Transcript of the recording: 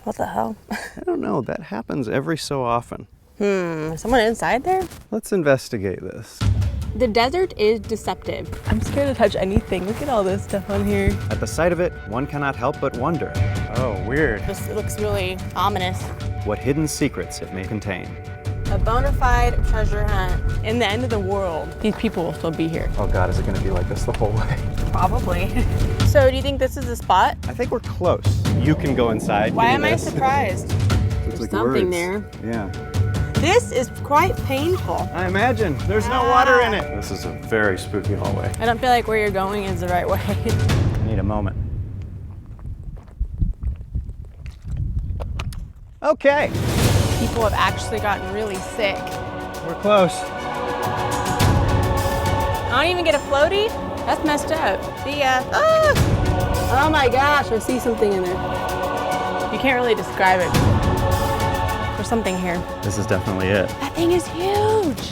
What the hell? I don't know, that happens every so often. Is someone inside there? Let's investigate this. The desert is deceptive. I'm scared to touch anything. Look at all this stuff on here. At the sight of it, one cannot help but wonder. Oh, weird. This looks really ominous. What hidden secrets it may contain. A bona fide treasure hunt. In the end of the world, these people will still be here. Oh God, is it gonna be like this the whole way? Probably. So do you think this is the spot? I think we're close. You can go inside. Why Give am me I this. surprised? Looks like something words. there. Yeah. This is quite painful. I imagine. There's no water in it. This is a very spooky hallway. I don't feel like where you're going is the right way. I need a moment. Okay. People have actually gotten really sick. We're close. I don't even get a floaty? That's messed up. See ya. Ah! Oh my gosh, I see something in there. You can't really describe it. There's something here. This is definitely it. That thing is huge.